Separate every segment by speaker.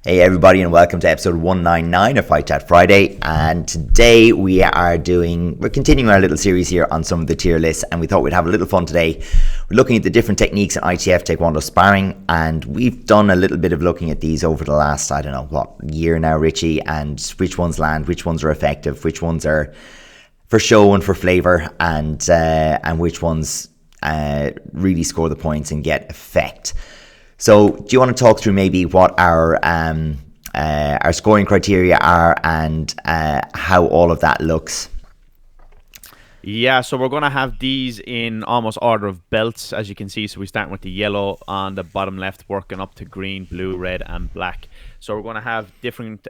Speaker 1: Hey everybody, and welcome to episode 199 of Fight Chat Friday. And today we're continuing our little series here on some of the tier lists, and we thought we'd have a little fun today. We're looking at the different techniques in ITF Taekwon-Do Sparring, and we've done a little bit of looking at these over the last, year now, Richie, and which ones land, which ones are effective, which ones are for show and for flavour, and which ones really score the points and get effect. So, do you want to talk through maybe what our scoring criteria are and how all of that looks?
Speaker 2: Yeah, so we're going to have these in almost order of belts, as you can see. So we start with the yellow on the bottom left, working up to green, blue, red, and black. So we're going to have different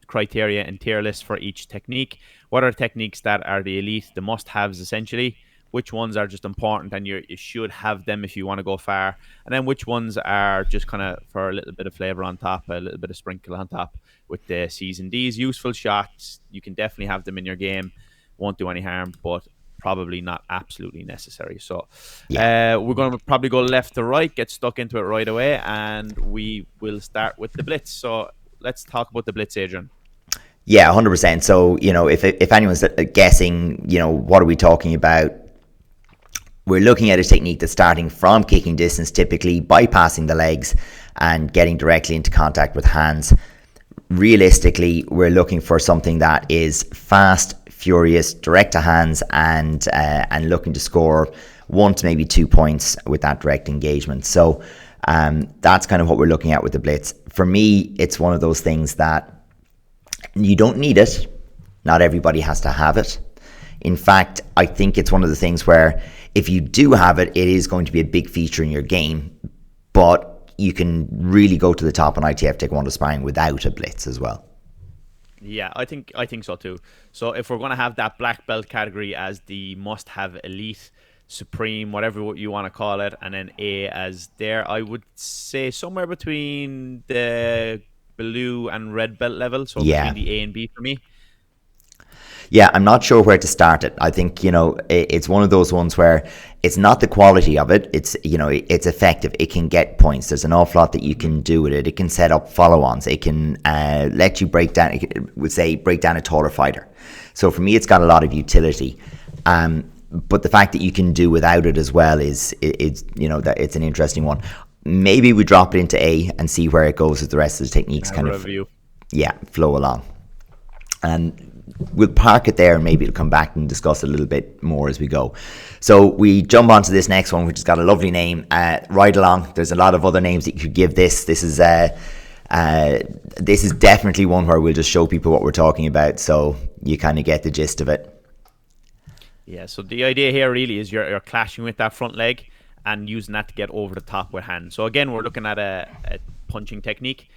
Speaker 2: criteria and tier lists for each technique. What are techniques that are the elite, the must-haves essentially? Which ones are just important and you should have them if you want to go far, and then which ones are just kind of for a little bit of flavor on top, a little bit of sprinkle on top with the C's and D's. Useful shots, you can definitely have them in your game, won't do any harm, but probably not absolutely necessary. So we're going to probably go left to right, get stuck into it right away, and we will start with the blitz. So let's talk about the blitz, Adrian.
Speaker 1: Yeah, 100%. So, if anyone's guessing, what are we talking about? We're looking at a technique that's starting from kicking distance, typically bypassing the legs and getting directly into contact with hands. Realistically, we're looking for something that is fast, furious, direct to hands, and looking to score 1 to maybe 2 points with that direct engagement. So that's kind of what we're looking at with the blitz. For me, it's one of those things that you don't need it. Not everybody has to have it. In fact, I think it's one of the things where if you do have it, it is going to be a big feature in your game, but you can really go to the top on ITF Taekwon-Do Sparring without a blitz as well.
Speaker 2: Yeah, I think so too. So if we're going to have that black belt category as the must-have elite, supreme, whatever you want to call it, and then A as there, I would say somewhere between the blue and red belt level, so between the A and B for me.
Speaker 1: Yeah, I'm not sure where to start it. I think, it's one of those ones where it's not the quality of it. It's, it's effective. It can get points. There's an awful lot that you can do with it. It can set up follow-ons. It can let you break down a taller fighter. So for me, it's got a lot of utility. But the fact that you can do without it as well is that it's an interesting one. Maybe we drop it into A and see where it goes as the rest of the techniques flow along. And we'll park it there and maybe it'll come back and discuss a little bit more as we go. So we jump onto this next one, which has got a lovely name, Ride Along. There's a lot of other names that you could give this. This is definitely one where we'll just show people what we're talking about, so you kind of get the gist of it.
Speaker 2: Yeah, so the idea here really is you're clashing with that front leg and using that to get over the top with hands. So again, we're looking at a punching technique.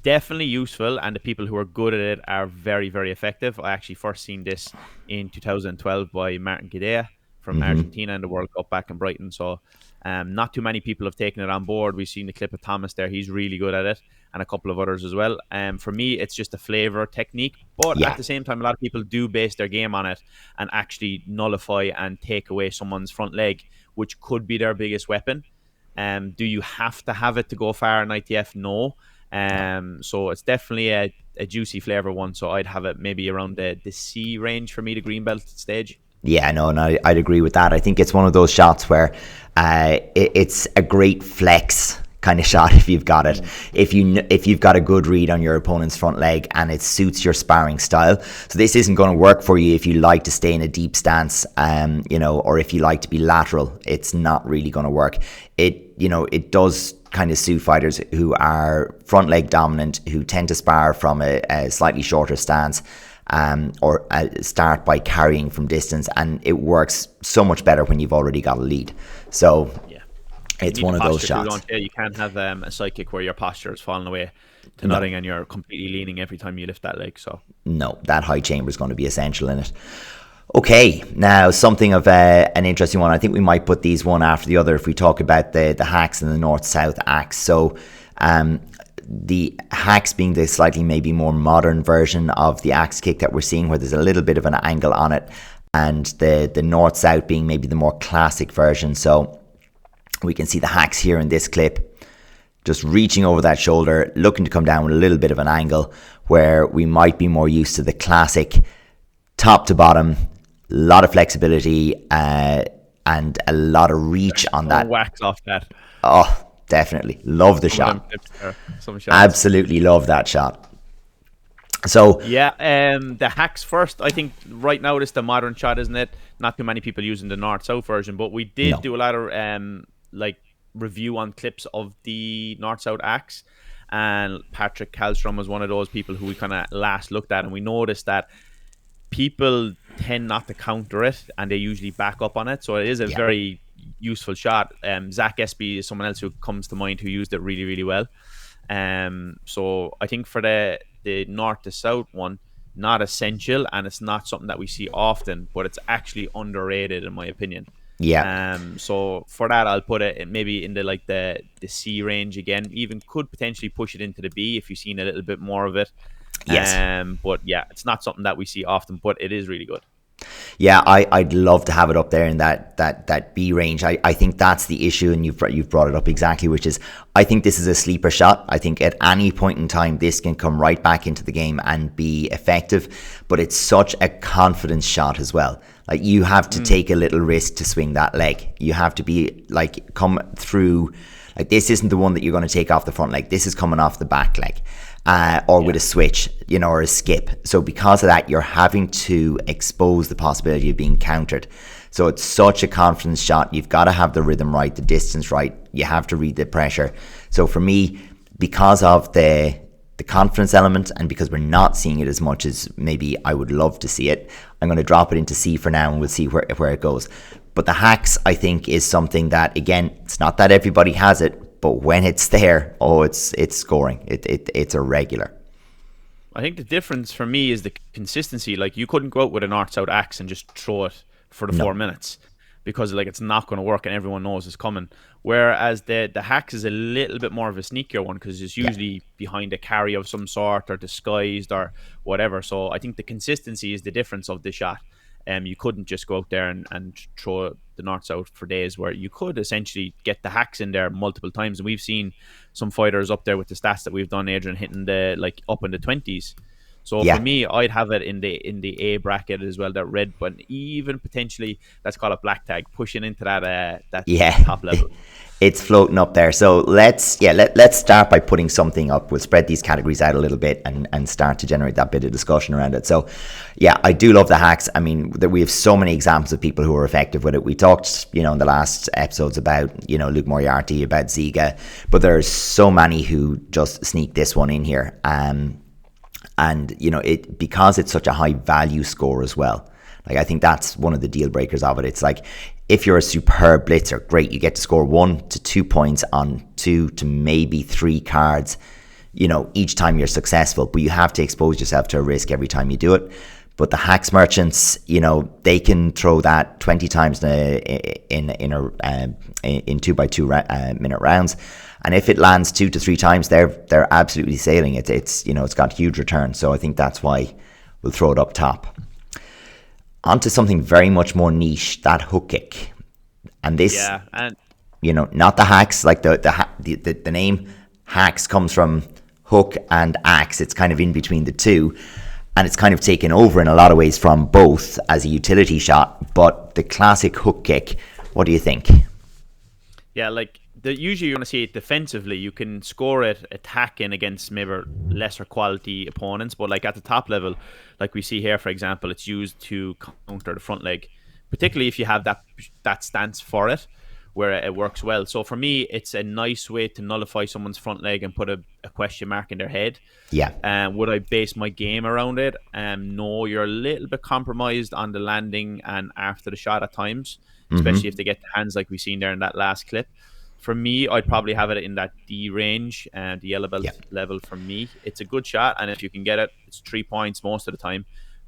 Speaker 2: Definitely useful, and the people who are good at it are very, very effective. I actually first seen this in 2012 by Martin Guidea from Argentina in the World Cup back in Brighton. So not too many people have taken it on board. We've seen the clip of Thomas there. He's really good at it, and a couple of others as well. For me, it's just a flavor technique. But at the same time, a lot of people do base their game on it and actually nullify and take away someone's front leg, which could be their biggest weapon. Do you have to have it to go far in ITF? No. So it's definitely a juicy flavor one. So I'd have it maybe around the C range for me, the green belt stage.
Speaker 1: Yeah, no, and I'd agree with that. I think it's one of those shots where it's a great flex kind of shot if you've got it. If you've got a good read on your opponent's front leg and it suits your sparring style. So this isn't going to work for you if you like to stay in a deep stance, or if you like to be lateral. It's not really going to work. It does kind of suit fighters who are front leg dominant, who tend to spar from a slightly shorter stance, or start by carrying from distance, and it works so much better when you've already got a lead. So it's one of those shots.
Speaker 2: You can't have a Sidekick where your posture is falling away to nothing and you're completely leaning every time you lift that leg. So
Speaker 1: no, that high chamber is going to be essential in it. Okay, now something of an interesting one. I think we might put these one after the other if we talk about the hacks and the north-south axe. So the hacks being the slightly maybe more modern version of the axe kick that we're seeing, where there's a little bit of an angle on it, and the north-south being maybe the more classic version. So we can see the hacks here in this clip. just reaching over that shoulder, looking to come down with a little bit of an angle, where we might be more used to the classic top to bottom, a lot of flexibility, and a lot of reach on that.
Speaker 2: Wax off that.
Speaker 1: Oh, definitely. Love the shot.
Speaker 2: Some shots.
Speaker 1: Absolutely love that shot. So
Speaker 2: yeah, the hacks first. I think right now it is the modern shot, isn't it? Not too many people using the north-south version, but we did do a lot of like review on clips of the north-south axe, and Patrick Kallstrom was one of those people who we kind of last looked at, and we noticed that people tend not to counter it, and they usually back up on it. So it is a very useful shot. Zach Espy is someone else who comes to mind who used it really, really well. So I think for the north to south one, not essential, and it's not something that we see often, but it's actually underrated in my opinion.
Speaker 1: Yeah.
Speaker 2: So for that, I'll put it maybe in the C range again. Even could potentially push it into the B if you've seen a little bit more of it.
Speaker 1: Yes.
Speaker 2: But yeah, it's not something that we see often, but it is really good.
Speaker 1: Yeah, I'd love to have it up there in that B range. I think that's the issue, and you've brought it up exactly, which is I think this is a sleeper shot. I think at any point in time this can come right back into the game and be effective, but it's such a confidence shot as well. Like, you have to take a little risk to swing that leg. You have to be like, come through, like, this isn't the one that you're going to take off the front leg. This is coming off the back leg. With a switch, or a skip. So because of that, you're having to expose the possibility of being countered. So it's such a confidence shot. You've got to have the rhythm right, the distance right. You have to read the pressure. So for me, because of the confidence element, and because we're not seeing it as much as maybe I would love to see it, I'm going to drop it into C for now, and we'll see where it goes. But the hacks, I think, is something that, again, it's not that everybody has it, but when it's there, it's scoring. It's a regular.
Speaker 2: I think the difference for me is the consistency. Like, you couldn't go out with a north-south axe and just throw it for the 4 minutes, because it's not going to work and everyone knows it's coming. Whereas the hacks is a little bit more of a sneakier one, because it's usually behind a carry of some sort or disguised or whatever. So I think the consistency is the difference of the shot. You couldn't just go out there and throw the north-south for days, where you could essentially get the hacks in there multiple times. And we've seen some fighters up there with the stats that we've done, Adrian, hitting up in the 20s. So for me, I'd have it in the A bracket as well, that red, but even potentially, let's call it black tag, pushing into that top level.
Speaker 1: It's floating up there. So let's start by putting something up. We'll spread these categories out a little bit and start to generate that bit of discussion around it. So yeah, I do love the hacks. I mean, we have so many examples of people who are effective with it. We talked, in the last episodes about, Luke Moriarty, about Ziga, but there's so many who just sneak this one in here. And it, because it's such a high value score as well. Like, I think that's one of the deal breakers of it. It's like, if you're a superb blitzer, great, you get to score 1 to 2 points on 2 to maybe 3 cards, each time you're successful, but you have to expose yourself to a risk every time you do it. But the hacks merchants, they can throw that 20 times in 2x2 minute rounds. And if it lands 2 to 3 times, they're absolutely sailing. It's got huge return. So I think that's why we'll throw it up top. Onto something very much more niche, that hook kick. And this, not the hacks, like the name hacks comes from hook and axe. It's kind of in between the two. And it's kind of taken over in a lot of ways from both as a utility shot. But the classic hook kick, what do you think?
Speaker 2: Yeah, usually you're going to see it defensively. You can score it attacking against maybe lesser quality opponents, but at the top level, like we see here, for example, it's used to counter the front leg, particularly if you have that stance for it, where it works well. So for me, it's a nice way to nullify someone's front leg and put a question mark in their head.
Speaker 1: Yeah.
Speaker 2: Would I base my game around it? No, you're a little bit compromised on the landing and after the shot at times, especially if they get the hands like we've seen there in that last clip. For me, I'd probably have it in that D range, and the yellow belt level for me. It's a good shot, and if you can get it, it's 3 points most of the time.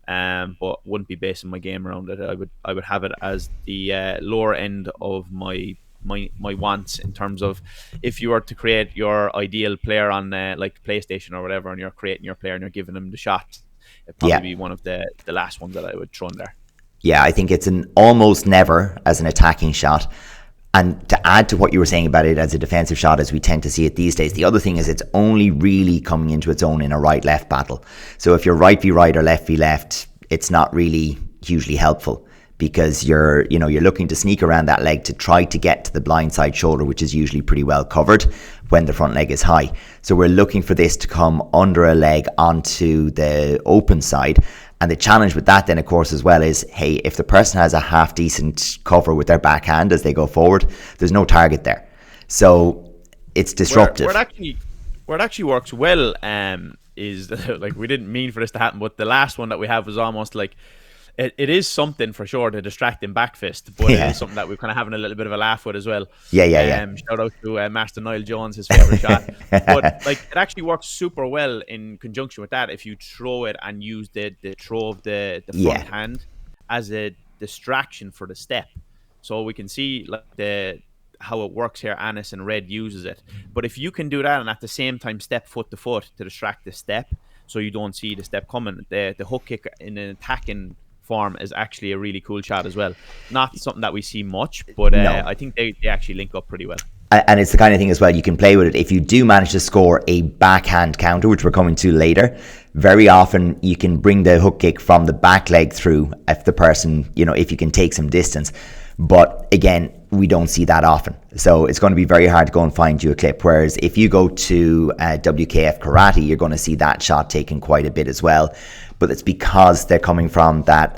Speaker 2: But wouldn't be basing my game around it. I would have it as the lower end of my wants, in terms of if you were to create your ideal player on PlayStation or whatever, and you're creating your player and you're giving them the shot, it'd probably be one of the last ones that I would throw in there.
Speaker 1: Yeah, I think it's an almost never as an attacking shot. And to add to what you were saying about it as a defensive shot, as we tend to see it these days, the other thing is it's only really coming into its own in a right-left battle. So if you're right v right or left v left, it's not really hugely helpful, because you're looking to sneak around that leg to try to get to the blindside shoulder, which is usually pretty well covered when the front leg is high. So we're looking for this to come under a leg onto the open side. And the challenge with that then, of course, as well is, hey, if the person has a half decent cover with their backhand as they go forward, there's no target there. So it's disruptive.
Speaker 2: Where it actually works well is like, we didn't mean for this to happen, but the last one that we have was almost like, it is something for sure to distract in back fist, but it is something that we're kind of having a little bit of a laugh with as well. Shout out to Master Niall Jones, his favorite shot. But like, it actually works super well in conjunction with that if you throw it and use the throw of the front hand as a distraction for the step. So we can see like how it works here. Anis and Red uses it, but if you can do that and at the same time step foot to foot to distract the step, so you don't see the step coming, the hook kick in an attacking form is actually a really cool shot as well. Not something that we see much, but I think they actually link up pretty well.
Speaker 1: And it's the kind of thing as well, you can play with it. If you do manage to score a backhand counter, which we're coming to later, very often you can bring the hook kick from the back leg through if the person, if you can take some distance. But again, we don't see that often. So it's going to be very hard to go and find you a clip. Whereas if you go to WKF Karate, you're going to see that shot taken quite a bit as well. But it's because they're coming from that,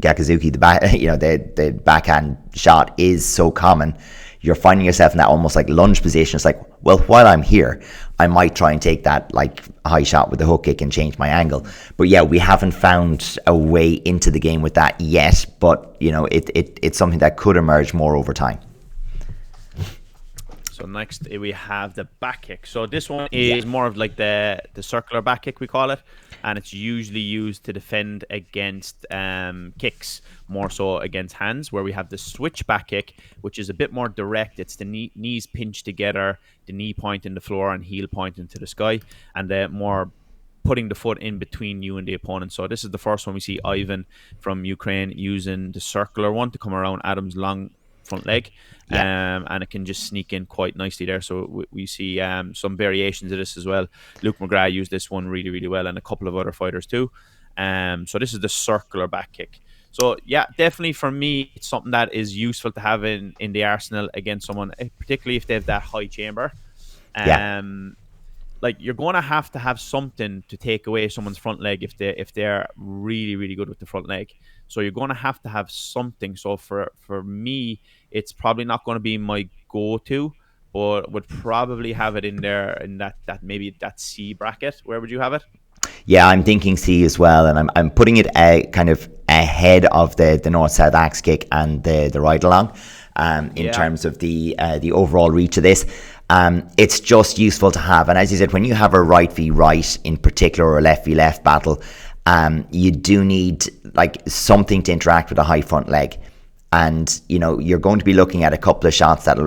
Speaker 1: Gyakuzuki, the backhand shot is so common. You're finding yourself in that almost like lunge position. It's like, well, while I'm here, I might try and take that like high shot with the hook kick and change my angle. But yeah, we haven't found a way into the game with that yet. But it's something that could emerge more over time.
Speaker 2: So next we have the back kick. So this one is more of like the circular back kick, we call it, and it's usually used to defend against kicks, more so against hands, where we have the switch back kick, which is a bit more direct. It's the knees pinched together, the knee pointing the floor and heel pointing to the sky, and the more putting the foot in between you and the opponent. So this is the first one we see Ivan from Ukraine using the circular one to come around Adam's long front leg, and it can just sneak in quite nicely there. So we see some variations of this as well. Luke McGrath used this one really, really well, and a couple of other fighters too. So this is the circular back kick. So yeah, definitely for me, it's something that is useful to have in the arsenal against someone, particularly if they have that high chamber. Like, you're going to have something to take away someone's front leg if they're really, really good with the front leg. So you're going to have something. So for me, it's probably not going to be my go-to, but would probably have it in there in that maybe that C bracket. Where would you have it?
Speaker 1: Yeah, I'm thinking C as well, and I'm putting it kind of ahead of the north-south axe kick and the ride-along in terms of the overall reach of this. It's just useful to have, and as you said, when you have a right v right in particular, or a left v left battle, you do need like something to interact with a high front leg. And you're going to be looking at a couple of shots that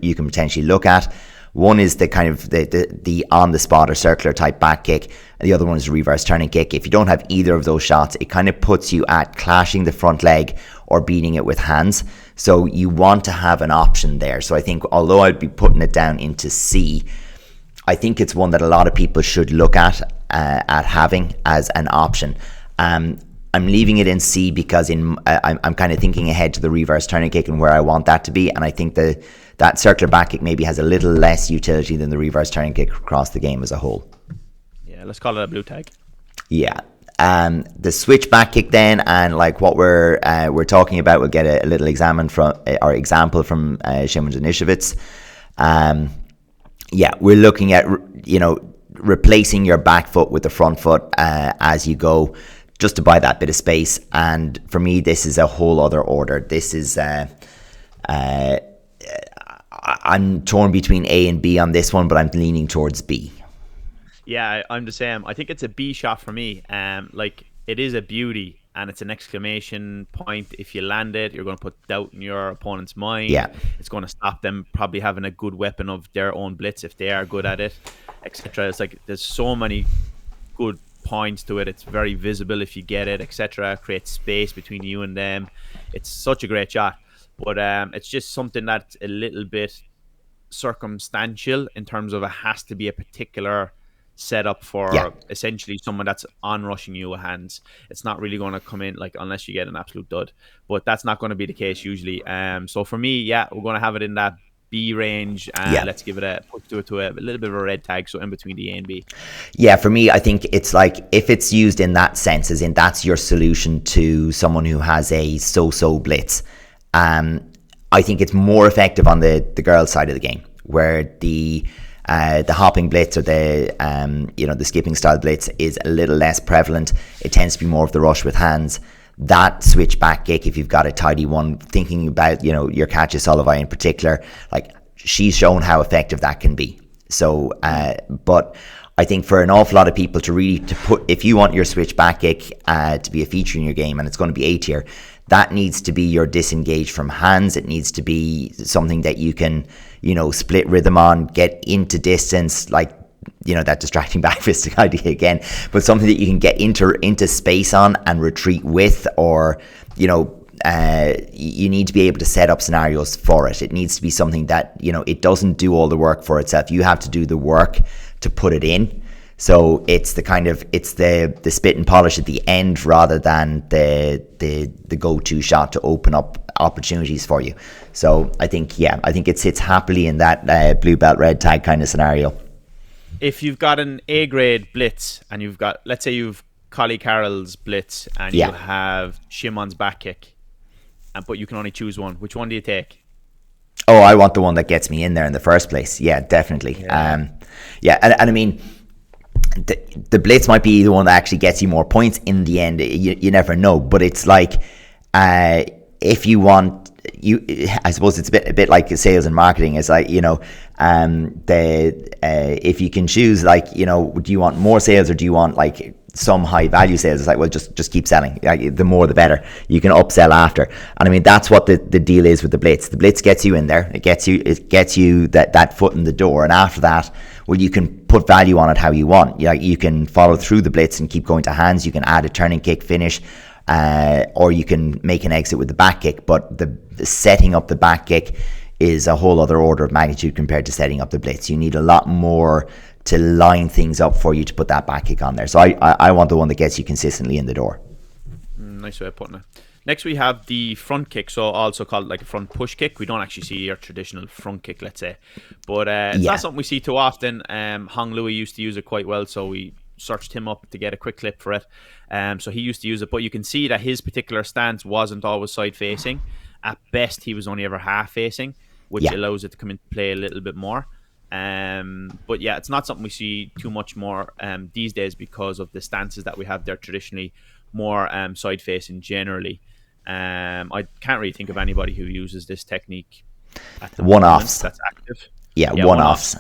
Speaker 1: you can potentially look at. One is the kind of the on the spot or circular type back kick, and the other one is a reverse turning kick. If you don't have either of those shots, it kind of puts you at clashing the front leg or beating it with hands. So you want to have an option there. So I think, although I'd be putting it down into C, I think it's one that a lot of people should look at having as an option. I'm leaving it in C because I'm kind of thinking ahead to the reverse turning kick and where I want that to be, and I think that circular back kick maybe has a little less utility than the reverse turning kick across the game as a whole.
Speaker 2: Yeah, let's call it a blue tag.
Speaker 1: Yeah. The switch back kick then, and like what we're talking about, we'll get a little example from Szymon Janishevitz. We're looking at replacing your back foot with the front foot as you go, just to buy that bit of space. And for me, this is a whole other order. This is I'm torn between A and B on this one, but I'm leaning towards B.
Speaker 2: Yeah, I'm the same. I think it's a B shot for me. Like, it is a beauty, and it's an exclamation point. If you land it, you're going to put doubt in your opponent's mind.
Speaker 1: Yeah.
Speaker 2: It's going to stop them probably having a good weapon of their own blitz if they are good at it, etc. It's like there's so many good points to it. It's very visible if you get it, etc. Creates space between you and them. It's such a great shot. But it's just something that's a little bit circumstantial in terms of it has to be a particular setup
Speaker 1: Yeah.
Speaker 2: for essentially someone that's on rushing you with hands. It's not really going to come in like unless you get an absolute dud, but that's not going to be the case usually. So for me, yeah, we're going to have it in that B range, and
Speaker 1: Yeah.
Speaker 2: let's give it a push to a little bit of a red tag, so in between the A and B.
Speaker 1: Yeah, for me, I think it's like if it's used in that sense, as in that's your solution to someone who has a so-so blitz. I think it's more effective on the girls' side of the game, where the hopping blitz or the skipping style blitz is a little less prevalent. It tends to be more of the rush with hands. That switch back kick, if you've got a tidy one, thinking about your Katja Solovay in particular, like she's shown how effective that can be. So, but I think for an awful lot of people if you want your switch back kick to be a feature in your game, and it's going to be A tier, that needs to be your disengage from hands. It needs to be something that you can, split rhythm on, get into distance, like, that distracting back fisting idea again, but something that you can get into space on and retreat with, or, you need to be able to set up scenarios for it. It needs to be something that, it doesn't do all the work for itself. You have to do the work to put it in. So it's the spit and polish at the end rather than the go-to shot to open up opportunities for you. So I think it sits happily in that blue belt red tag kind of scenario.
Speaker 2: If you've got an A grade blitz and you've got, let's say you've Collie Carroll's blitz and you have Shimon's back kick, but you can only choose one, which one do you take?
Speaker 1: Oh, I want the one that gets me in there in the first place. Yeah, definitely. And I mean, the blitz might be the one that actually gets you more points in the end. You never know, but it's like if you want, I suppose it's a bit like sales and marketing. It's like if you can choose, like, do you want more sales or do you want like some high value sales? It's like, well, just keep selling. Like, the more the better. You can upsell after. And I mean, that's what the deal is with the blitz. The blitz gets you in there. It gets you that foot in the door, and after that, well, you can put value on it how you want. You can follow through the blitz and keep going to hands. You can add a turning kick finish, or you can make an exit with the back kick. But the setting up the back kick is a whole other order of magnitude compared to setting up the blitz. You need a lot more to line things up for you to put that back kick on there. So I want the one that gets you consistently in the door.
Speaker 2: Nice way of putting it. Next we have the front kick, so also called like a front push kick. We don't actually see your traditional front kick, let's say, but it's not something we see too often. Hong Louis used to use it quite well, so we searched him up to get a quick clip for it. So he used to use it, but you can see that his particular stance wasn't always side facing. At best, he was only ever half facing, which allows it to come into play a little bit more. But yeah, it's not something we see too much more these days because of the stances that we have there traditionally, more side facing generally. I can't really think of anybody who uses this technique at the
Speaker 1: one-offs
Speaker 2: that's active.
Speaker 1: Yeah, one-offs.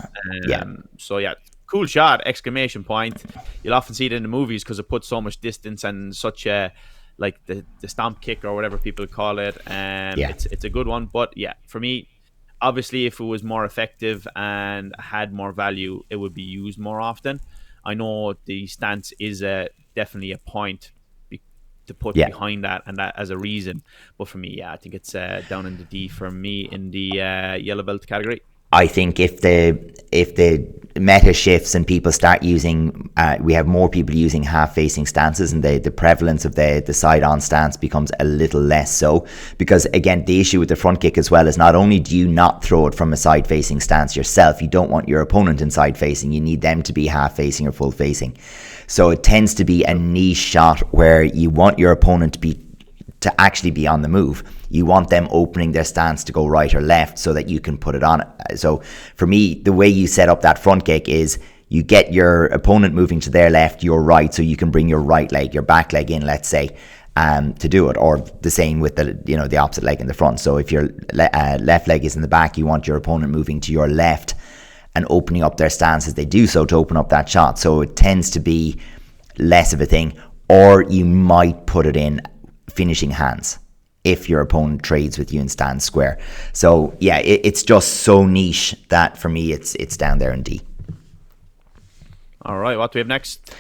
Speaker 2: So yeah, cool shot! Exclamation point. You'll often see it in the movies because it puts so much distance and such a like the stomp kick or whatever people call it. It's a good one. But yeah, for me, obviously, if it was more effective and had more value, it would be used more often. I know the stance is definitely a point to put behind that and that as a reason. But for me, I think it's down in the D for me in the yellow belt category.
Speaker 1: I think if the meta shifts and people start using, we have more people using half-facing stances, and the prevalence of the side-on stance becomes a little less so. Because again, the issue with the front kick as well is not only do you not throw it from a side-facing stance yourself, you don't want your opponent in side-facing. You need them to be half-facing or full-facing. So it tends to be a niche shot where you want your opponent to actually be on the move. You want them opening their stance to go right or left so that you can put it on. So for me, the way you set up that front kick is you get your opponent moving to their left, your right, so you can bring your right leg, your back leg in, let's say, to do it. Or the same with the opposite leg in the front. So if your left leg is in the back, you want your opponent moving to your left and opening up their stance as they do so to open up that shot. So it tends to be less of a thing. Or you might put it in finishing hands if your opponent trades with you and stands square. So yeah, it's just so niche that for me it's down there in D.
Speaker 2: All right, what do we have next?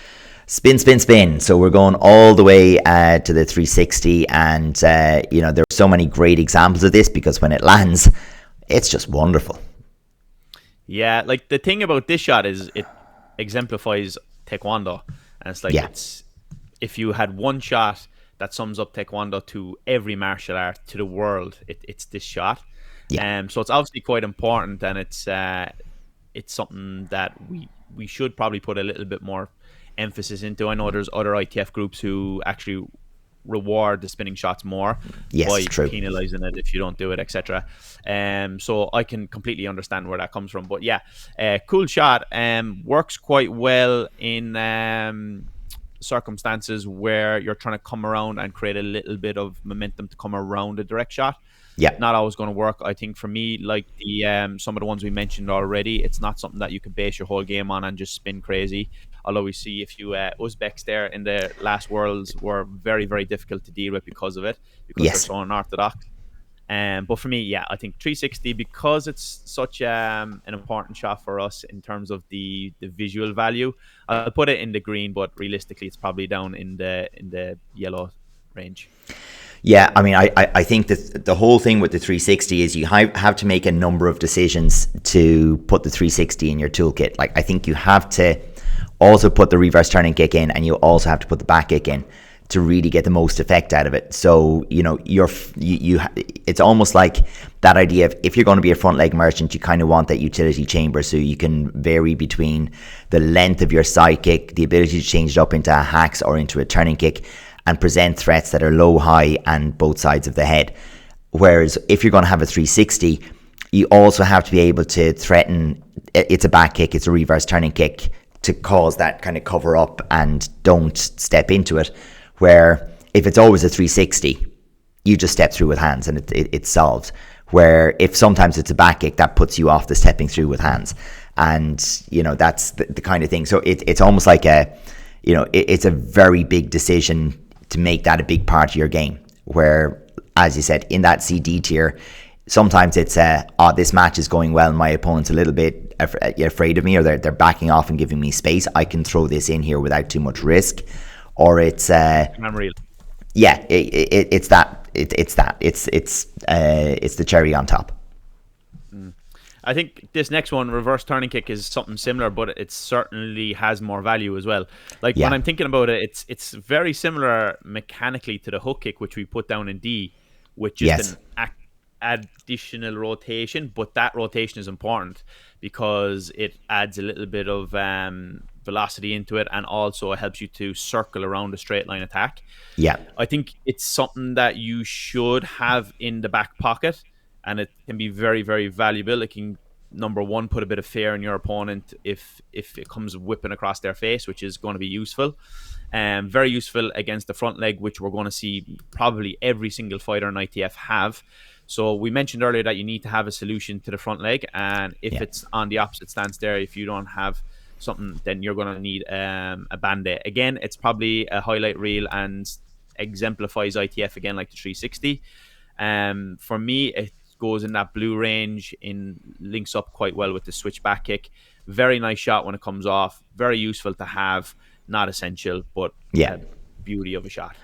Speaker 1: Spin, spin, spin. So we're going all the way to the 360, and there are so many great examples of this because when it lands, it's just wonderful.
Speaker 2: Yeah, like the thing about this shot is it exemplifies Taekwondo, and it's like it's if you had one shot that sums up Taekwondo to every martial art to the world, it's this shot.
Speaker 1: Yeah.
Speaker 2: So it's obviously quite important, and it's something that we should probably put a little bit more emphasis into. I know there's other ITF groups who actually reward the spinning shots more by penalizing it if you don't do it, etc. So I can completely understand where that comes from. But yeah, cool shot. Works quite well in circumstances where you're trying to come around and create a little bit of momentum to come around a direct shot.
Speaker 1: Yeah,
Speaker 2: not always going to work. I think for me, like the some of the ones we mentioned already, it's not something that you can base your whole game on and just spin crazy. Although we see a few Uzbeks there in the last Worlds were very, very difficult to deal with because of it, because they're so unorthodox. But for me, yeah, I think 360, because it's such an important shot for us in terms of the visual value. I'll put it in the green, but realistically, it's probably down in the yellow range.
Speaker 1: Yeah, I mean, I think that the whole thing with the 360 is you have to make a number of decisions to put the 360 in your toolkit. Like, I think you have to also put the reverse turning kick in, and you also have to put the back kick in to really get the most effect out of it. So, it's almost like that idea of if you're going to be a front leg merchant, you kind of want that utility chamber so you can vary between the length of your side kick, the ability to change it up into a hacks or into a turning kick, and present threats that are low, high, and both sides of the head. Whereas if you're going to have a 360, you also have to be able to threaten, it's a back kick, it's a reverse turning kick, to cause that kind of cover up and don't step into it. Where if it's always a 360, you just step through with hands and it's solved. Where if sometimes it's a back kick, that puts you off the stepping through with hands. And, that's the kind of thing. So it's almost like it's a very big decision to make that a big part of your game, where, as you said, in that CD tier, sometimes it's this match is going well, my opponent's a little bit afraid of me, or they're backing off and giving me space, I can throw this in here without too much risk. Or it's
Speaker 2: memory.
Speaker 1: Yeah, it's the cherry on top.
Speaker 2: I think this next one, reverse turning kick, is something similar, but it certainly has more value as well. Like when I'm thinking about it, it's very similar mechanically to the hook kick, which we put down in D, with just an additional rotation. But that rotation is important because it adds a little bit of velocity into it, and also it helps you to circle around a straight line attack. Yeah, I think it's something that you should have in the back pocket. And it can be very, very valuable. It can, number one, put a bit of fear in your opponent if it comes whipping across their face, which is going to be useful. Very useful against the front leg, which we're going to see probably every single fighter in ITF have. So we mentioned earlier that you need to have a solution to the front leg. And if it's on the opposite stance there, if you don't have something, then you're going to need a Band-Aid. Again, it's probably a highlight reel and exemplifies ITF again like the 360. For me, it goes in that blue range, links up quite well with the switch back kick. Very nice shot when it comes off. Very useful to have. Not essential, but beauty of a shot.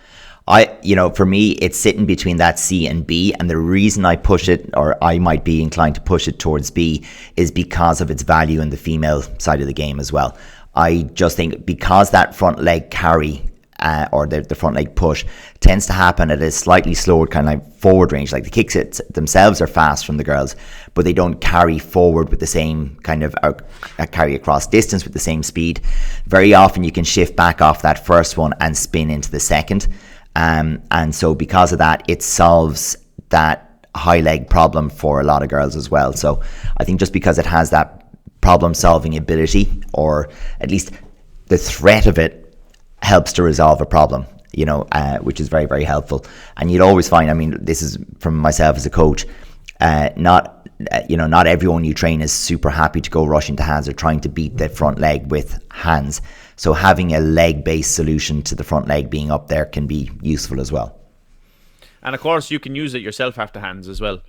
Speaker 1: For me, it's sitting between that C and B, and the reason I push it, or I might be inclined to push it towards B, is because of its value in the female side of the game as well. I just think because that front leg carry or the front leg push tends to happen at a slightly slower kind of like forward range. Like the kicks themselves are fast from the girls, but they don't carry forward with the same kind of carry across distance with the same speed. Very often you can shift back off that first one and spin into the second. And so because of that, it solves that high leg problem for a lot of girls as well. So I think just because it has that problem solving ability, or at least the threat of it, helps to resolve a problem, which is very, very helpful. And you'd always find, I mean, this is from myself as a coach, not everyone you train is super happy to go rush into hands or trying to beat the front leg with hands. So having a leg-based solution to the front leg being up there can be useful as well.
Speaker 2: And of course, you can use it yourself after hands as well.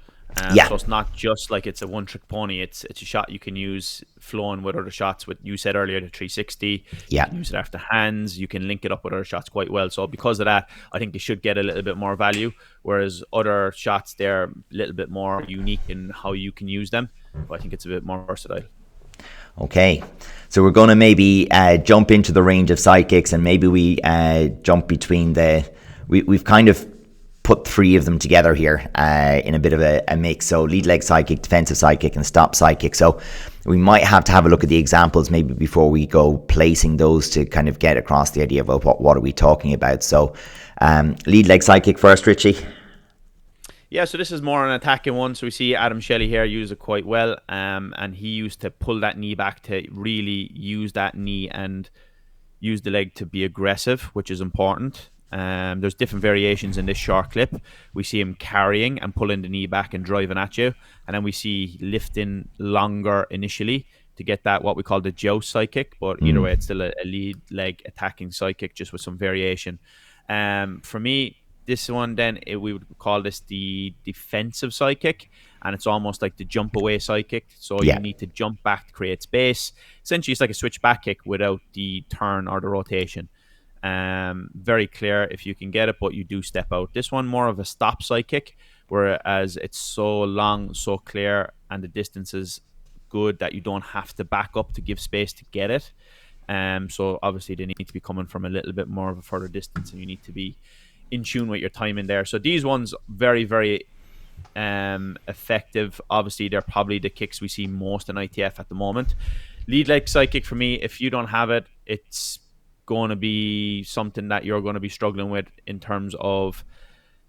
Speaker 1: Yeah.
Speaker 2: So it's not just like it's a one-trick pony. It's a shot you can use flowing with other shots. With you said earlier, the 360, you
Speaker 1: Yeah.
Speaker 2: can use it after hands. You can link it up with other shots quite well. So because of that, I think they should get a little bit more value. Whereas other shots, they're a little bit more unique in how you can use them. So I think it's a bit more versatile.
Speaker 1: Okay, so we're going to maybe jump into the range of sidekicks, and maybe we jump between we've kind of put three of them together here in a bit of a mix. So lead leg sidekick, defensive sidekick, and stop sidekick. So we might have to have a look at the examples maybe before we go placing those to kind of get across the idea of what are we talking about. So lead leg sidekick first, Richie.
Speaker 2: Yeah, so this is more an attacking one. So we see Adam Shelley here use it quite well, and he used to pull that knee back to really use that knee and use the leg to be aggressive, which is important. There's different variations in this short clip. We see him carrying and pulling the knee back and driving at you, and then we see lifting longer initially to get that what we call the joust sidekick. But either way, it's still a lead leg attacking sidekick, just with some variation. For me, this one then we would call this the defensive sidekick, and it's almost like the jump away sidekick. So
Speaker 1: Yeah.
Speaker 2: you need to jump back to create space. Essentially, it's like a switch back kick without the turn or the rotation. Very clear if you can get it, but you do step out. This one more of a stop sidekick, whereas it's so long, so clear, and the distance is good that you don't have to back up to give space to get it. So obviously they need to be coming from a little bit more of a further distance, and you need to be in tune with your timing there. So these ones very, very effective. Obviously, they're probably the kicks we see most in ITF at the moment. Lead leg sidekick for me, if you don't have it, it's going to be something that you're going to be struggling with in terms of,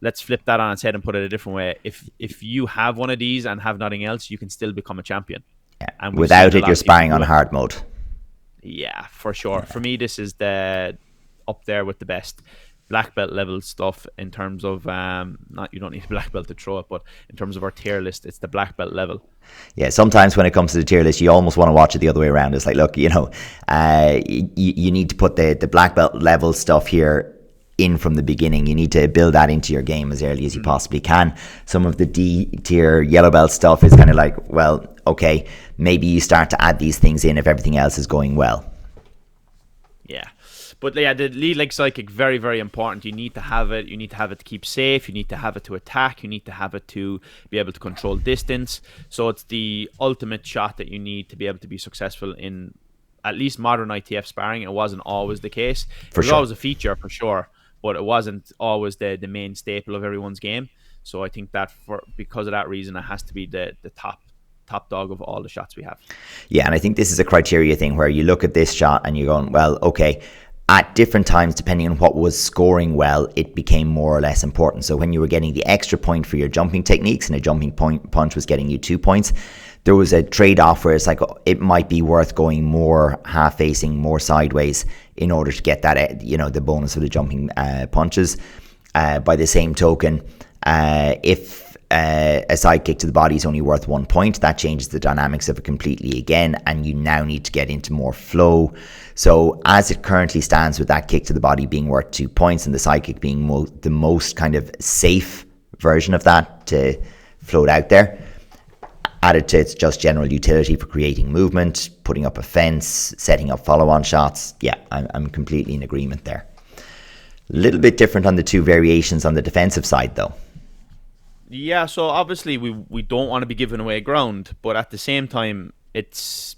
Speaker 2: let's flip that on its head and put it a different way. If you have one of these and have nothing else, you can still become a champion.
Speaker 1: Yeah.
Speaker 2: And
Speaker 1: Without it, you're sparring on hard mode.
Speaker 2: Yeah, for sure. For me, this is the up there with the best black belt level stuff in terms of not, you don't need a black belt to throw it, but in terms of our tier list, it's the black belt level.
Speaker 1: Yeah, sometimes when it comes to the tier list, you almost want to watch it the other way around. It's like, look, you need to put the black belt level stuff here in from the beginning. You need to build that into your game as early as you possibly can. Some of the D tier yellow belt stuff is kind of like, well, okay, maybe you start to add these things in if everything else is going well.
Speaker 2: Yeah. But yeah, the lead leg sidekick, very, very important. You need to have it. You need to have it to keep safe. You need to have it to attack. You need to have it to be able to control distance. So it's the ultimate shot that you need to be able to be successful in at least modern ITF sparring. It wasn't always the case. It was always a feature for sure, but it wasn't always the main staple of everyone's game. So I think that because of that reason, it has to be the top dog of all the shots we have.
Speaker 1: Yeah, and I think this is a criteria thing where you look at this shot and you're going, well, okay, at different times, depending on what was scoring well, it became more or less important. So when you were getting the extra point for your jumping techniques and a jumping punch was getting you 2 points, there was a trade-off where it's like, it might be worth going more half-facing, more sideways in order to get that, the bonus of the jumping punches. By the same token, if a side kick to the body is only worth 1 point, that changes the dynamics of it completely again, and you now need to get into more flow. So as it currently stands, with that kick to the body being worth 2 points and the side kick being the most kind of safe version of that to float out there, added to its just general utility for creating movement, putting up a fence, setting up follow-on shots, yeah, I'm completely in agreement there. A little bit different on the two variations on the defensive side though.
Speaker 2: Yeah, so obviously we don't want to be giving away ground, but at the same time, it's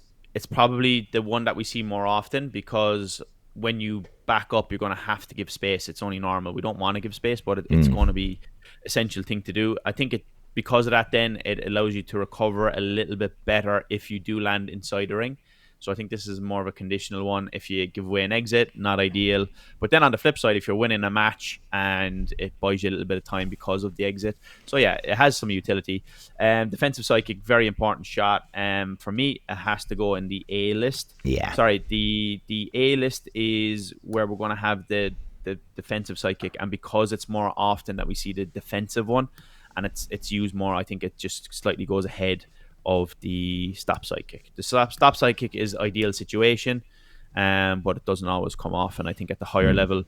Speaker 2: probably the one that we see more often, because when you back up, you're going to have to give space. It's only normal. We don't want to give space, but it's going to be essential thing to do. I think because of that, then it allows you to recover a little bit better if you do land inside the ring. So I think this is more of a conditional one. If you give away an exit, not ideal. But then on the flip side, if you're winning a match and it buys you a little bit of time because of the exit. So yeah, it has some utility. Defensive sidekick, very important shot. For me, it has to go in the A list.
Speaker 1: Yeah.
Speaker 2: Sorry, the A list is where we're going to have the defensive sidekick. And because it's more often that we see the defensive one, and it's used more, I think it just slightly goes ahead of the stop sidekick. The stop sidekick is ideal situation, but it doesn't always come off. And I think at the higher level,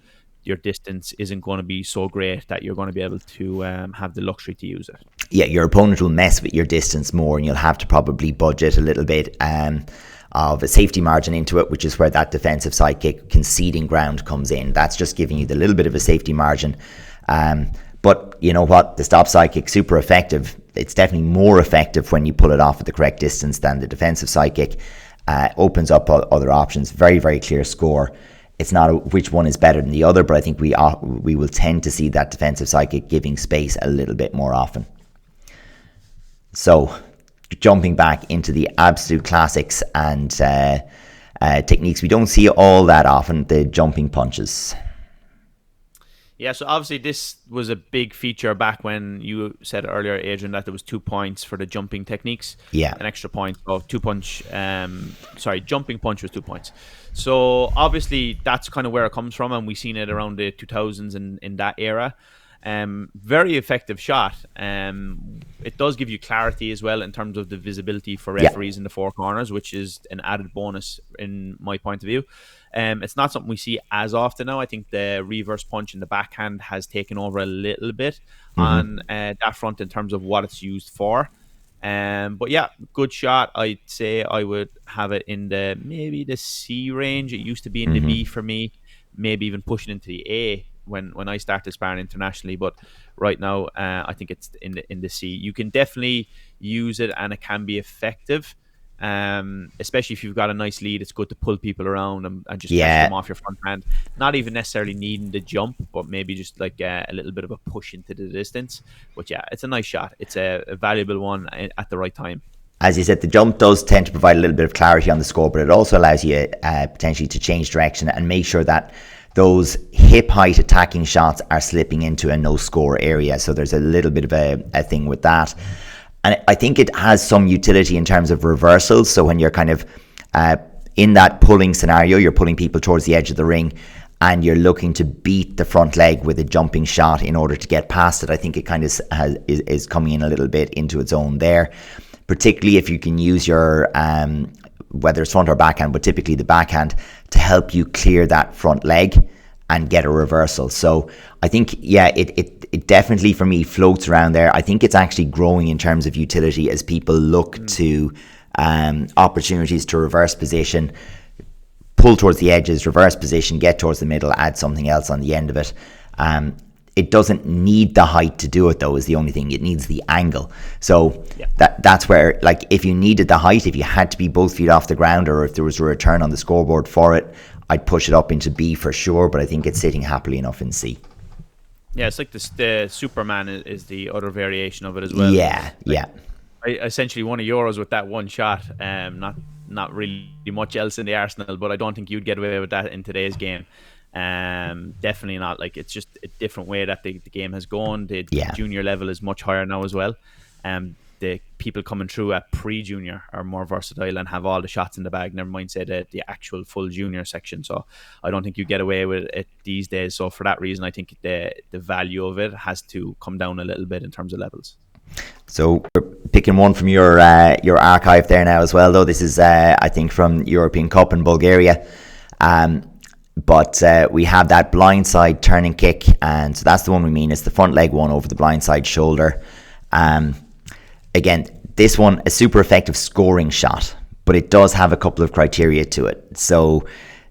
Speaker 2: your distance isn't going to be so great that you're going to be able to have the luxury to use it.
Speaker 1: Yeah, your opponent will mess with your distance more, and you'll have to probably budget a little bit of a safety margin into it, which is where that defensive sidekick conceding ground comes in. That's just giving you the little bit of a safety margin. But you know what? The stop sidekick, super effective. It's definitely more effective when you pull it off at the correct distance than the defensive sidekick. Opens up other options. Very, very clear score. It's not which one is better than the other, but I think we will tend to see that defensive sidekick giving space a little bit more often. So, jumping back into the absolute classics and techniques we don't see all that often, the jumping punches.
Speaker 2: Yeah, so obviously this was a big feature back when you said earlier, Adrian, that there was 2 points for the jumping techniques.
Speaker 1: Yeah.
Speaker 2: An extra point of jumping punch was 2 points. So obviously that's kind of where it comes from, and we've seen it around the 2000s in that era. Very effective shot. It does give you clarity as well in terms of the visibility for referees in the four corners, which is an added bonus in my point of view. It's not something we see as often now. I think the reverse punch in the backhand has taken over a little bit on that front in terms of what it's used for. But yeah, good shot. I'd say I would have it in maybe the C range. It used to be in the B for me, maybe even pushing into the A when I started sparring internationally. But right now, I think it's in the C. You can definitely use it, and it can be effective. Especially if you've got a nice lead, it's good to pull people around and just catch them off your front hand. Not even necessarily needing the jump, but maybe just like a little bit of a push into the distance. But yeah, it's a nice shot. It's a valuable one at the right time.
Speaker 1: As you said, the jump does tend to provide a little bit of clarity on the score, but it also allows you potentially to change direction and make sure that those hip height attacking shots are slipping into a no score area. So there's a little bit of a thing with that. And I think it has some utility in terms of reversals. So when you're kind of in that pulling scenario, you're pulling people towards the edge of the ring and you're looking to beat the front leg with a jumping shot in order to get past it. I think it kind of is coming in a little bit into its own there, particularly if you can use your, whether it's front or backhand, but typically the backhand, to help you clear that front leg and get a reversal. So I think, yeah, it definitely for me floats around there. I think it's actually growing in terms of utility as people look to opportunities to reverse position, pull towards the edges, reverse position, get towards the middle, add something else on the end of it. It doesn't need the height to do it, though, is the only thing. It needs the angle. So that's where, like, if you needed the height, if you had to be both feet off the ground, or if there was a return on the scoreboard for it, I'd push it up into B for sure, but I think it's sitting happily enough in C.
Speaker 2: Yeah, it's like the Superman is the other variation of it as well.
Speaker 1: Yeah,
Speaker 2: Essentially one of yours with that one shot. Not really much else in the arsenal, but I don't think you'd get away with that in today's game. Definitely not. Like, it's just a different way that the game has gone. The junior level is much higher now as well. The people coming through at pre-junior are more versatile and have all the shots in the bag, never mind say the actual full junior section. So I don't think you get away with it these days. So for that reason, I think the value of it has to come down a little bit in terms of levels.
Speaker 1: So we're picking one from your archive there now as well, though. This is I think from European Cup in Bulgaria. But we have that blindside turning kick, and so that's the one we mean. It's the front leg one over the blindside shoulder. Again, this one, a super effective scoring shot, but it does have a couple of criteria to it. So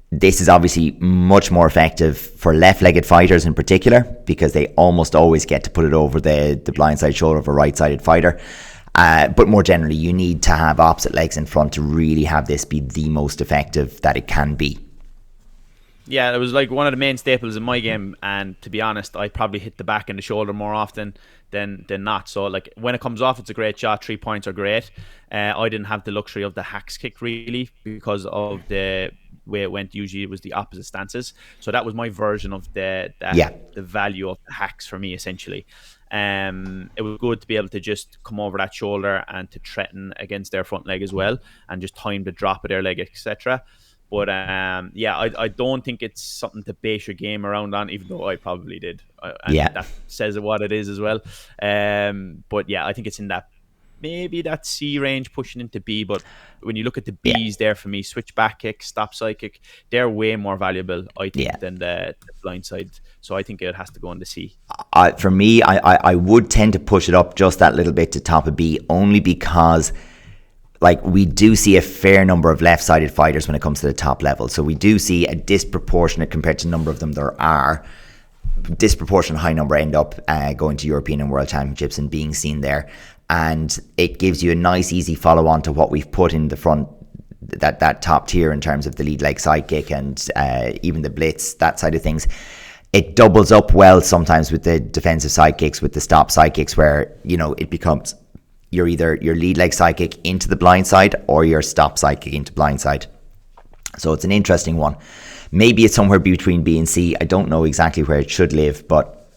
Speaker 1: this is obviously much more effective for left-legged fighters in particular, because they almost always get to put it over the blindside shoulder of a right-sided fighter. But more generally, you need to have opposite legs in front to really have this be the most effective that it can be.
Speaker 2: Yeah, it was like one of the main staples in my game, and to be honest, I probably hit the back and the shoulder more often than not. So like when it comes off, it's a great shot. 3 points are great. I didn't have the luxury of the hacks kick really because of the way it went. Usually it was the opposite stances. So that was my version of the value of the hacks for me essentially. It was good to be able to just come over that shoulder and to threaten against their front leg as well, and just time the drop of their leg, etc. But I don't think it's something to base your game around on, even though I probably did. And that says what it is as well. But yeah, I think it's in that maybe that C range pushing into B, but when you look at the Bs there for me, switch back kick, stop side kick, they're way more valuable, I think, than the blindside. So I think it has to go on the C.
Speaker 1: For me, I would tend to push it up just that little bit to top of B, only because like we do see a fair number of left-sided fighters when it comes to the top level. So we do see a disproportionate, compared to the number of them there are, disproportionate high number end up going to European and World Championships and being seen there. And it gives you a nice, easy follow-on to what we've put in the front, that top tier in terms of the lead leg sidekick and even the blitz, that side of things. It doubles up well sometimes with the defensive sidekicks, with the stop sidekicks, where, you know, it becomes you're either your lead leg sidekick into the blind side or your stop sidekick into blind side. So it's an interesting one. Maybe it's somewhere between B and C. I don't know exactly where it should live, but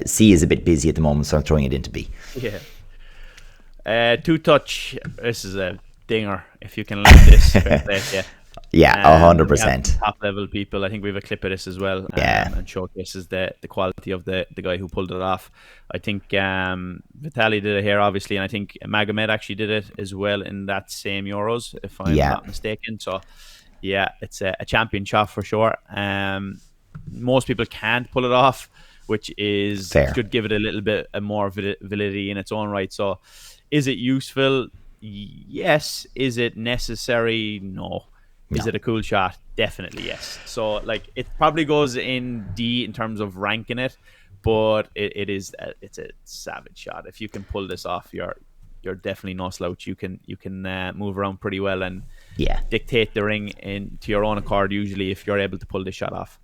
Speaker 1: C is a bit busy at the moment, so I'm throwing it into B.
Speaker 2: Yeah. Two touch. This is a dinger. If you can land this,
Speaker 1: yeah, 100%.
Speaker 2: Top level people. I think we have a clip of this as well. And showcases the quality of the guy who pulled it off. I think Vitaly did it here, obviously, and I think Magomed actually did it as well in that same Euros, if I'm not mistaken. So, yeah, it's a champion shot for sure. Most people can't pull it off, which is should give it a little bit more validity in its own right. So, is it useful? Yes. Is it necessary? No. Is it a cool shot? Definitely yes. So like it probably goes in D in terms of ranking it, but it's a savage shot. If you can pull this off, you're definitely no slouch. You can move around pretty well and dictate the ring to your own accord usually if you're able to pull this shot off.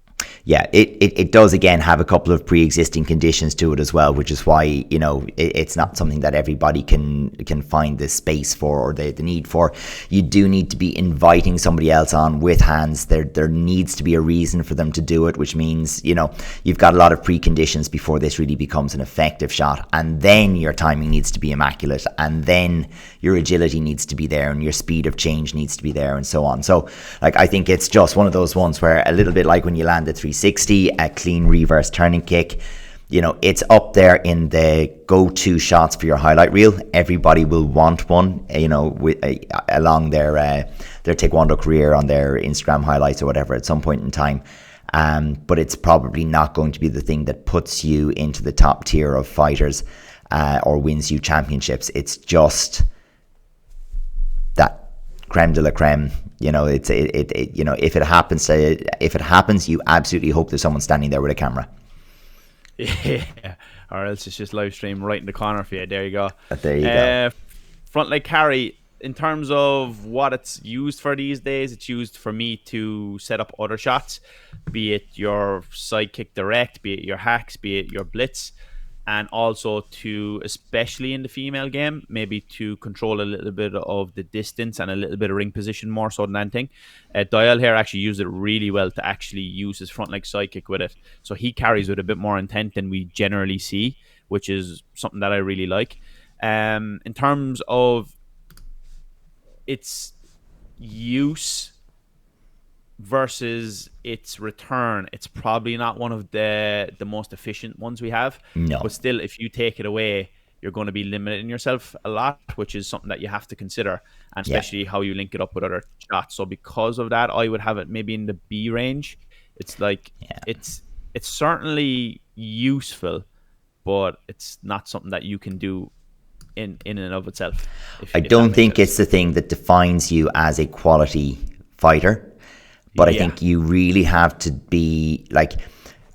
Speaker 1: Yeah, it does again have a couple of pre-existing conditions to it as well, which is why, you know, it's not something that everybody can find the space for or the need for. You do need to be inviting somebody else on with hands. There needs to be a reason for them to do it, which means, you know, you've got a lot of preconditions before this really becomes an effective shot, and then your timing needs to be immaculate, and then your agility needs to be there, and your speed of change needs to be there, and so on. So like I think it's just one of those ones where a little bit like when you land a 360, a clean reverse turning kick, you know, it's up there in the go-to shots for your highlight reel. Everybody will want one, you know, along their Taekwondo career, on their Instagram highlights or whatever at some point in time. But it's probably not going to be the thing that puts you into the top tier of fighters or wins you championships. It's just that creme de la creme. You know, you know, if it happens, you absolutely hope there's someone standing there with a camera.
Speaker 2: Yeah, or else it's just live stream right in the corner for you. There you go.
Speaker 1: There you go.
Speaker 2: Front leg carry. In terms of what it's used for these days, it's used for me to set up other shots, be it your sidekick direct, be it your hacks, be it your blitz, and also to, especially in the female game, maybe to control a little bit of the distance and a little bit of ring position more so than anything. Dial here actually used it really well to actually use his front leg sidekick with it. So he carries with a bit more intent than we generally see, which is something that I really like. In terms of its use versus its return, it's probably not one of the most efficient ones we have.
Speaker 1: No.
Speaker 2: But still, if you take it away, you're going to be limiting yourself a lot, which is something that you have to consider, and especially how you link it up with other shots. So because of that, I would have it maybe in the B range. It's like it's certainly useful, but it's not something that you can do in and of itself.
Speaker 1: I don't think it's the thing that defines you as a quality fighter. But I think you really have to be like,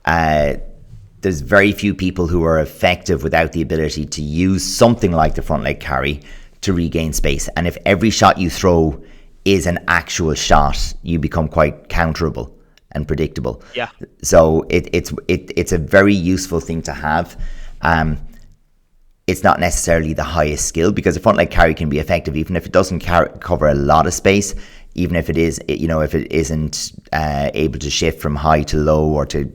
Speaker 1: there's very few people who are effective without the ability to use something like the front leg carry to regain space. And if every shot you throw is an actual shot, you become quite counterable and predictable.
Speaker 2: Yeah.
Speaker 1: So it's a very useful thing to have. It's not necessarily the highest skill, because a front leg carry can be effective even if it doesn't cover a lot of space. Even if it is, you know, if it isn't able to shift from high to low or to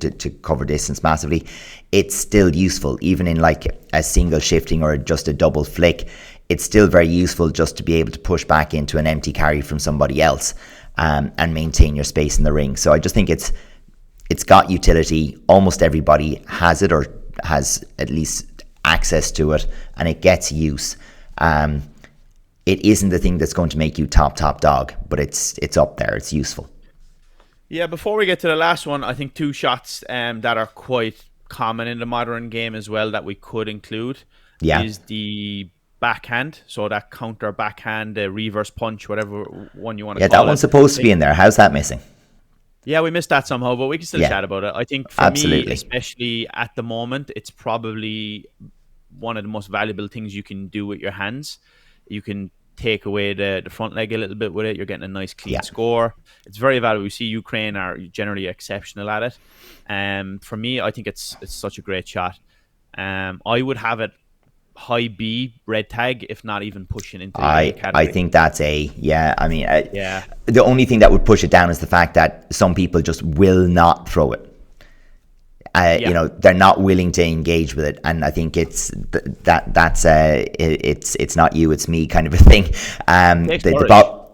Speaker 1: cover distance massively, it's still useful. Even in like a single shifting or just a double flick, it's still very useful just to be able to push back into an empty carry from somebody else and maintain your space in the ring. So I just think it's got utility. Almost everybody has it or has at least access to it, and it gets use. it isn't the thing that's going to make you top dog, but it's up there. It's useful.
Speaker 2: Yeah, before we get to the last one, I think two shots that are quite common in the modern game as well that we could include is the backhand. So that counter backhand, the reverse punch, whatever one you want to call it.
Speaker 1: Yeah, that one's supposed to be in there. How's that missing?
Speaker 2: Yeah, we missed that somehow, but we can still chat about it. I think for me, especially at the moment, it's probably one of the most valuable things you can do with your hands. You can take away the front leg a little bit with it. You're getting a nice clean score. It's very valuable. We see Ukraine are generally exceptional at it. For me, I think it's such a great shot. I would have it high B, red tag, if not even pushing into the A category.
Speaker 1: I think that's A. Yeah, I mean, the only thing that would push it down is the fact that some people just will not throw it. You know, they're not willing to engage with it, and I think it's it's not you, it's me kind of a thing.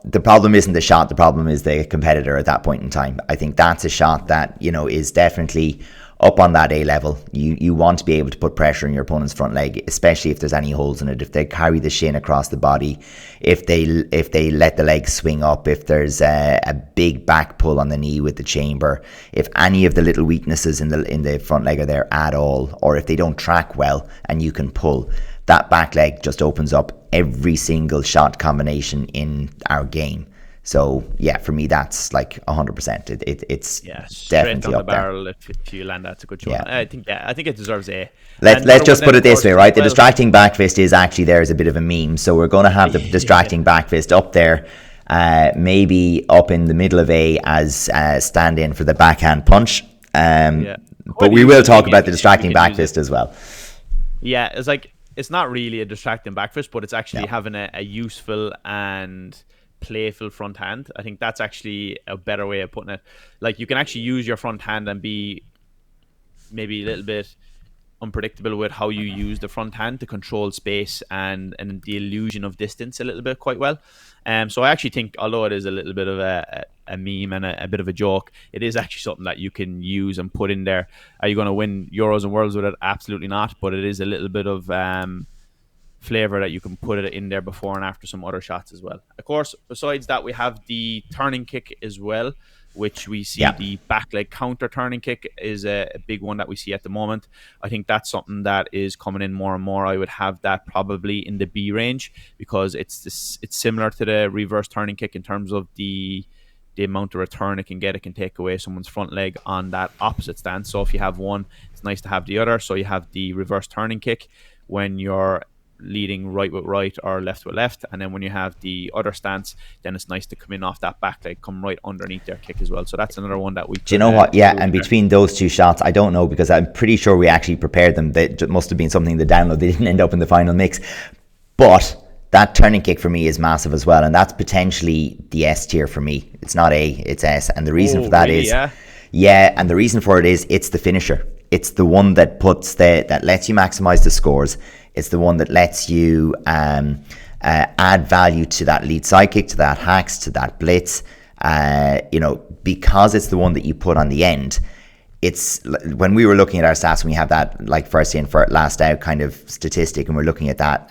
Speaker 1: The problem isn't the shot. The problem is the competitor at that point in time. I think that's a shot that, you know, is definitely up on that A level. You want to be able to put pressure on your opponent's front leg, especially if there's any holes in it. If they carry the shin across the body, if they let the leg swing up, if there's a big back pull on the knee with the chamber, if any of the little weaknesses in the front leg are there at all, or if they don't track well and you can pull, that back leg just opens up every single shot combination in our game. So yeah, for me that's like 100%. It's definitely up there.
Speaker 2: Barrel if you land that's a good shot. I think it deserves A.
Speaker 1: Let's just put it this way, right? The distracting back fist is actually there as a bit of a meme. So we're going to have the distracting back fist up there, maybe up in the middle of A as stand in for the backhand punch. But we will talk about the distracting back fist as well.
Speaker 2: Yeah, it's not really a distracting back fist, but it's actually having a useful and playful front hand. I think that's actually a better way of putting it. Like, you can actually use your front hand and be maybe a little bit unpredictable with how you use the front hand to control space and the illusion of distance a little bit quite well. So I actually think, although it is a little bit of a meme and a bit of a joke, it is actually something that you can use and put in there. Are you going to win Euros and Worlds with it? Absolutely not. But it is a little bit of flavor that you can put it in there before and after some other shots as well. Of course, besides that, we have the turning kick as well, which we see the back leg counter turning kick is a big one that we see at the moment. I think that's something that is coming in more and more. I would have that probably in the B range because it's similar to the reverse turning kick in terms of the amount of return it can get. It can take away someone's front leg on that opposite stance. So if you have one, it's nice to have the other. So you have the reverse turning kick when you're leading right with right or left with left, and then when you have the other stance, then it's nice to come in off that back leg, come right underneath their kick as well. So that's another one that we
Speaker 1: do you know what and between those two shots, I don't know, because I'm pretty sure we actually prepared them. That must have been something in the download. They didn't end up in the final mix, but that turning kick for me is massive as well, and that's potentially the S tier for me. It's not A, it's S, and the reason for that is and the reason for it is it's the finisher. It's the one that that lets you maximize the scores. It's the one that lets you add value to that lead sidekick, to that hacks, to that blitz. Because it's the one that you put on the end. It's when we were looking at our stats, when we have that like first in, last out kind of statistic, and we're looking at that.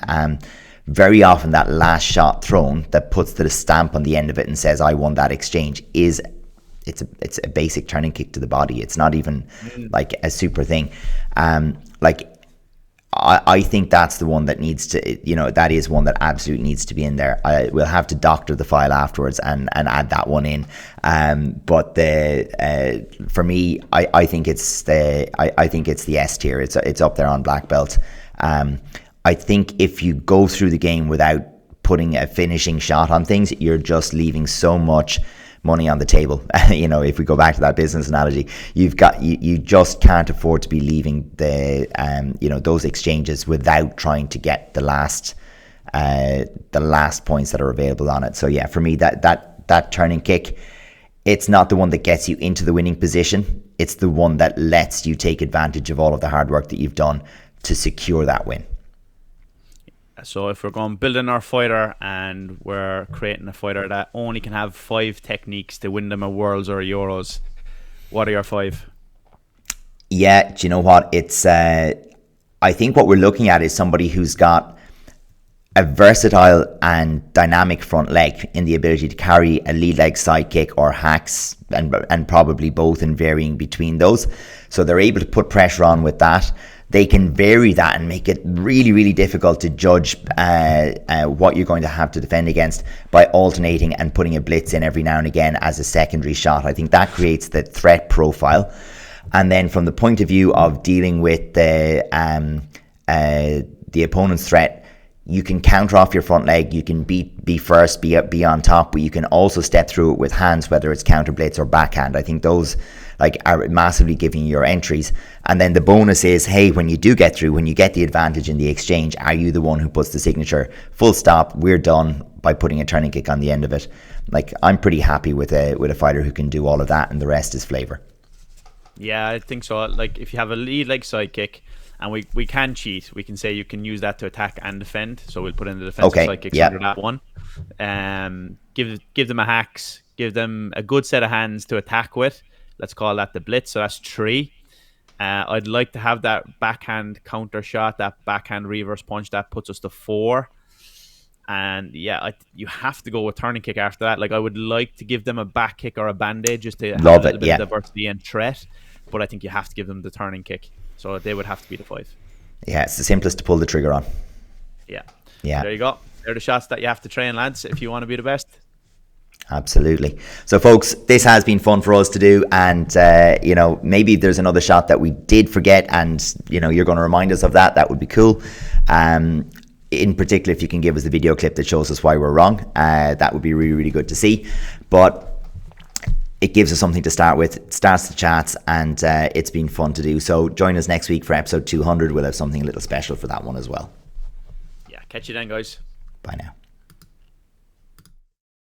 Speaker 1: Very often, that last shot thrown that puts the stamp on the end of it and says, "I won that exchange," it's a basic turning kick to the body. It's not even like a super thing. I think that's the one that needs to, that is one that absolutely needs to be in there. We'll have to doctor the file afterwards and add that one in. But for me, I think it's the S tier. It's up there on black belt. I think if you go through the game without putting a finishing shot on things, you're just leaving so much money on the table. If we go back to that business analogy, you just can't afford to be leaving those exchanges without trying to get the last points that are available on it. So yeah, for me, that turning kick, it's not the one that gets you into the winning position. It's the one that lets you take advantage of all of the hard work that you've done to secure that win.
Speaker 2: So if we're going building our fighter and we're creating a fighter that only can have 5 techniques to win them a Worlds or a Euros, what are your 5?
Speaker 1: Yeah, do you know what? It's I think what we're looking at is somebody who's got a versatile and dynamic front leg in the ability to carry a lead leg sidekick or hacks, and probably both, and varying between those. So they're able to put pressure on with that. They can vary that and make it really, really difficult to judge what you're going to have to defend against by alternating and putting a blitz in every now and again as a secondary shot. I think that creates the threat profile. And then from the point of view of dealing with the opponent's threat, you can counter off your front leg, you can be first, be on top, but you can also step through it with hands, whether it's counter blitz or backhand. I think those are massively giving you your entries. And then the bonus is, hey, when you do get through, when you get the advantage in the exchange, are you the one who puts the signature? Full stop, we're done, by putting a turning kick on the end of it. I'm pretty happy with a fighter who can do all of that, and the rest is flavor.
Speaker 2: Yeah, I think so. If you have a lead leg sidekick, and we can cheat, we can say you can use that to attack and defend. So we'll put in the defensive sidekicks under that one. Give them a hacks, give them a good set of hands to attack with. Let's call that the blitz. So that's 3. I'd like to have that backhand counter shot, that backhand reverse punch. That puts us to 4. And yeah, you have to go with turning kick after that. I would like to give them a back kick or a bandage just to have a little bit of diversity and threat. But I think you have to give them the turning kick. So they would have to be the 5.
Speaker 1: Yeah, it's the simplest to pull the trigger on.
Speaker 2: Yeah. There you go. They're the shots that you have to train, lads, if you want to be the best.
Speaker 1: Absolutely. So folks, this has been fun for us to do, and maybe there's another shot that we did forget, and you're going to remind us of that. That would be cool. In particular, if you can give us the video clip that shows us why we're wrong, that would be really, really good to see. But it gives us something to start with. It starts the chats, and it's been fun to do. So join us next week for episode 200. We'll have something a little special for that one as well.
Speaker 2: Yeah, catch you then, guys.
Speaker 1: Bye now.